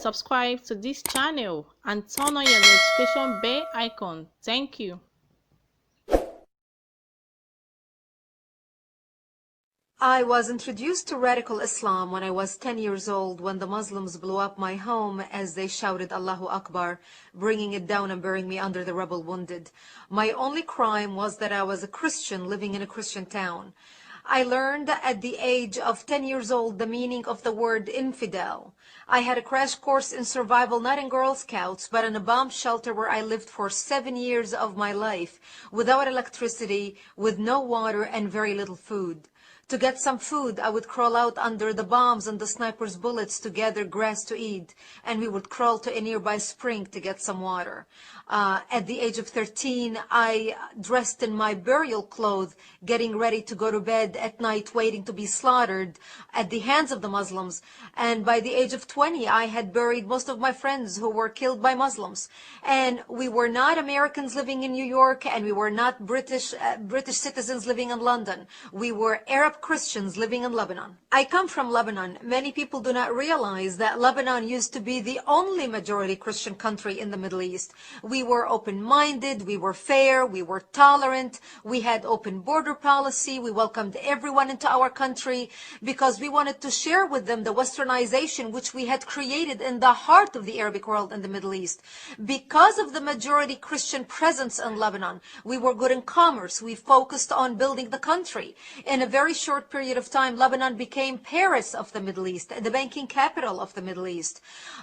subscribe to this channel and turn on your notification bell icon. Thank you. I was introduced to radical Islam when I was 10 years old, when the Muslims blew up my home as they shouted Allahu Akbar, bringing it down and burying me under the rubble wounded. My only crime was that I was a Christian living in a Christian town. I learned at the age of 10 years old the meaning of the word infidel. I had a crash course in survival, not in Girl Scouts, but in a bomb shelter where I lived for 7 years of my life, without electricity, with no water, and very little food. To get some food, I would crawl out under the bombs and the snipers' bullets to gather grass to eat, and we would crawl to a nearby spring to get some water. At the age of 13, I dressed in my burial clothes, getting ready to go to bed at night, waiting to be slaughtered at the hands of the Muslims. And by the age of 20, I had buried most of my friends who were killed by Muslims. And we were not Americans living in New York, and we were not British citizens living in London. We were Arab Christians living in Lebanon. I come from Lebanon. Many people do not realize that Lebanon used to be the only majority Christian country in the Middle East. We were open-minded, we were fair, we were tolerant, we had open border policy, we welcomed everyone into our country because we wanted to share with them the westernization which we had created in the heart of the Arabic world and the Middle East. Because of the majority Christian presence in Lebanon, we were good in commerce, we focused on building the country. In a very short period of time, Lebanon became Paris of the Middle East, the banking capital of the Middle East.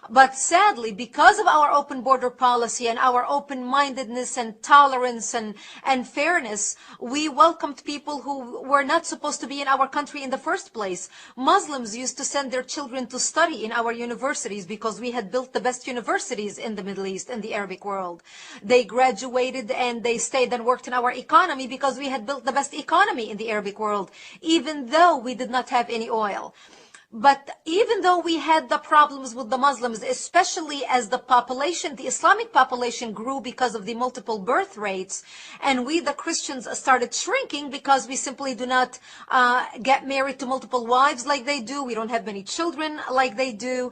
But sadly, because of our open border policy and our open-mindedness and tolerance and fairness, we welcomed people who were not supposed to be in our country in the first place. Muslims used to send their children to study in our universities because we had built the best universities in the Middle East and the Arabic world. They graduated and they stayed and worked in our economy because we had built the best economy in the Arabic world, even though we did not have any oil. But even though we had the problems with the Muslims, especially as the population, the Islamic population grew because of the multiple birth rates, and we, the Christians, started shrinking because we simply do not get married to multiple wives like they do. We don't have many children like they do.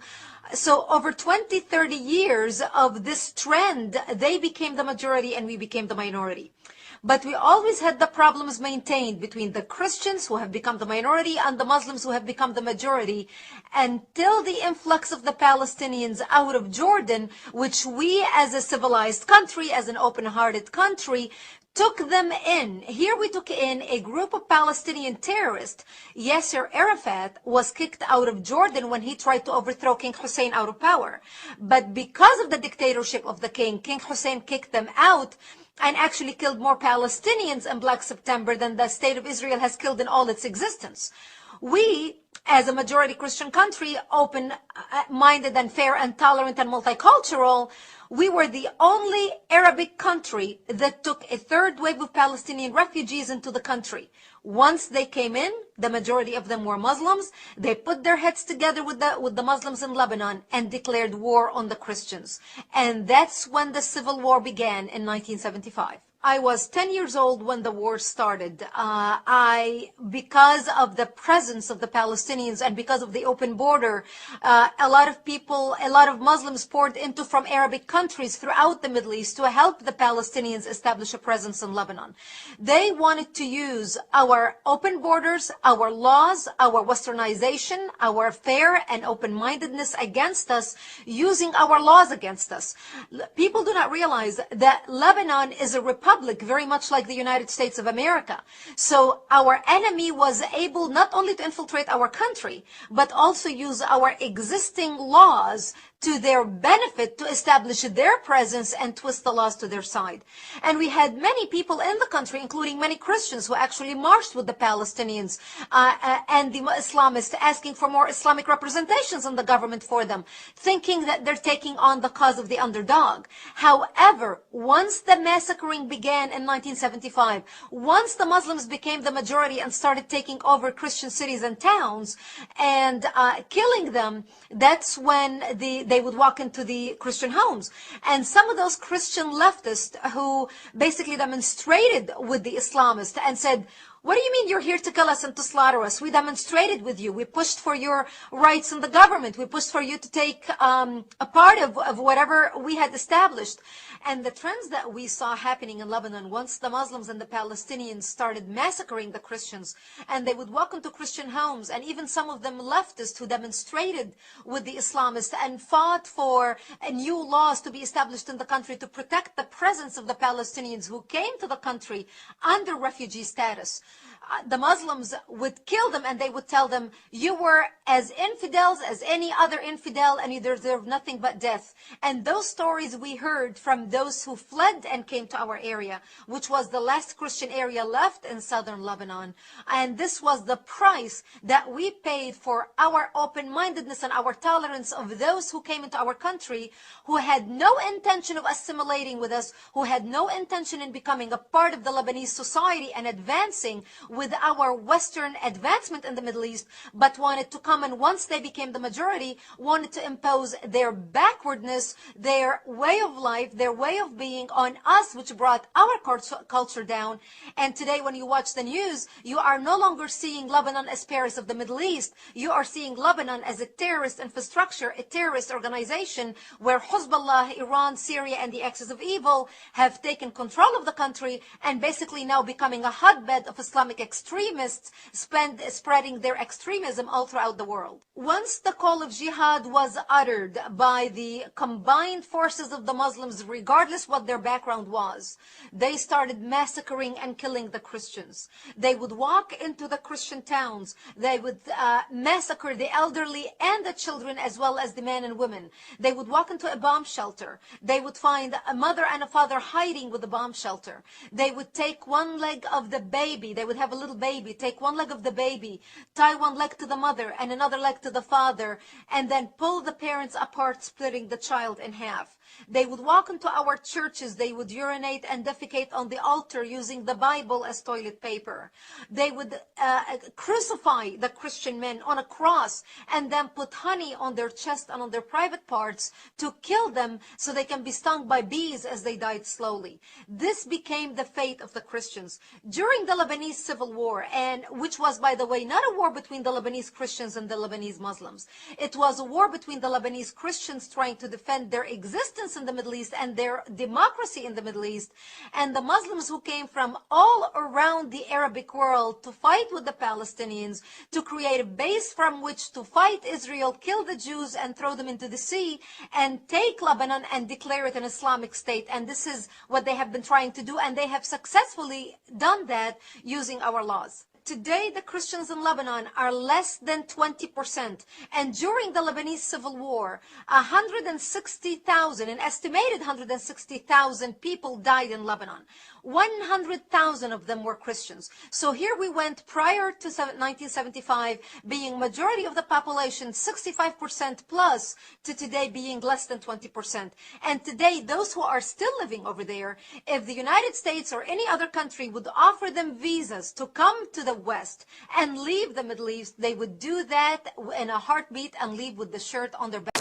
So over 20, 30 years of this trend, they became the majority and we became the minority. But we always had the problems maintained between the Christians who have become the minority and the Muslims who have become the majority until the influx of the Palestinians out of Jordan, which we as a civilized country, as an open-hearted country, took them in. Here we took in a group of Palestinian terrorists. Yasser Arafat was kicked out of Jordan when he tried to overthrow King Hussein out of power. But because of the dictatorship of the king, King Hussein kicked them out and actually killed more Palestinians in Black September than the state of Israel has killed in all its existence. We, as a majority Christian country, open-minded and fair and tolerant and multicultural, we were the only Arabic country that took a third wave of Palestinian refugees into the country. Once they came in, the majority of them were Muslims. They put their heads together with the Muslims in Lebanon and declared war on the Christians. And that's when the civil war began in 1975. I was 10 years old when the war started. Because of the presence of the Palestinians and because of the open border, a lot of people, a lot of Muslims poured into from Arabic countries throughout the Middle East to help the Palestinians establish a presence in Lebanon. They wanted to use our open borders, our laws, our westernization, our fair and open-mindedness against us, using our laws against us. People do not realize that Lebanon is a republic, very much like the United States of America. So our enemy was able not only to infiltrate our country, but also use our existing laws to their benefit to establish their presence and twist the laws to their side. And we had many people in the country, including many Christians, who actually marched with the Palestinians and the Islamists, asking for more Islamic representations in the government for them, thinking that they're taking on the cause of the underdog. However, once the massacring began in 1975, once the Muslims became the majority and started taking over Christian cities and towns and killing them, that's when they would walk into the Christian homes. And some of those Christian leftists who basically demonstrated with the Islamists and said, What do you mean you're here to kill us and to slaughter us? We demonstrated with you. We pushed for your rights in the government. We pushed for you to take a part of whatever we had established. And the trends that we saw happening in Lebanon, once the Muslims and the Palestinians started massacring the Christians, and they would walk into Christian homes, and even some of them leftists who demonstrated with the Islamists and fought for new laws to be established in the country to protect the presence of the Palestinians who came to the country under refugee status. The Muslims would kill them, and they would tell them, you were as infidels as any other infidel and you deserve nothing but death. And those stories we heard from those who fled and came to our area, which was the last Christian area left in southern Lebanon. And this was the price that we paid for our open-mindedness and our tolerance of those who came into our country, who had no intention of assimilating with us, who had no intention in becoming a part of the Lebanese society and advancing with our Western advancement in the Middle East, but wanted to come, and once they became the majority, wanted to impose their backwardness, their way of life, their way of being on us, which brought our culture down. And today when you watch the news, you are no longer seeing Lebanon as Paris of the Middle East. You are seeing Lebanon as a terrorist infrastructure, a terrorist organization where Hezbollah, Iran, Syria, and the axis of evil have taken control of the country and basically now becoming a hotbed of Islamic extremists spreading their extremism all throughout the world. Once the call of jihad was uttered by the combined forces of the Muslims, regardless what their background was, they started massacring and killing the Christians. They would walk into the Christian towns. They would massacre the elderly and the children, as well as the men and women. They would walk into a bomb shelter. They would find a mother and a father hiding with the bomb shelter. They would take one leg of the baby. They would have a little baby, take one leg of the baby, tie one leg to the mother and another leg to the father, and then pull the parents apart, splitting the child in half. They would walk into our churches. They would urinate and defecate on the altar using the Bible as toilet paper. They would crucify the Christian men on a cross and then put honey on their chest and on their private parts to kill them so they can be stung by bees as they died slowly. This became the fate of the Christians. During the Lebanese Civil War, and which was, by the way, not a war between the Lebanese Christians and the Lebanese Muslims. It was a war between the Lebanese Christians trying to defend their existence in the Middle East and their democracy in the Middle East, and the Muslims who came from all around the Arabic world to fight with the Palestinians, to create a base from which to fight Israel, kill the Jews and throw them into the sea, and take Lebanon and declare it an Islamic state. And this is what they have been trying to do, and they have successfully done that using our laws. Today, the Christians in Lebanon are less than 20%. And during the Lebanese Civil War, 160,000, an estimated 160,000 people died in Lebanon. 100,000 of them were Christians. So here we went prior to 1975 being majority of the population, 65% plus, to today being less than 20%. And today, those who are still living over there, if the United States or any other country would offer them visas to come to the West and leave the Middle East, they would do that in a heartbeat and leave with the shirt on their back.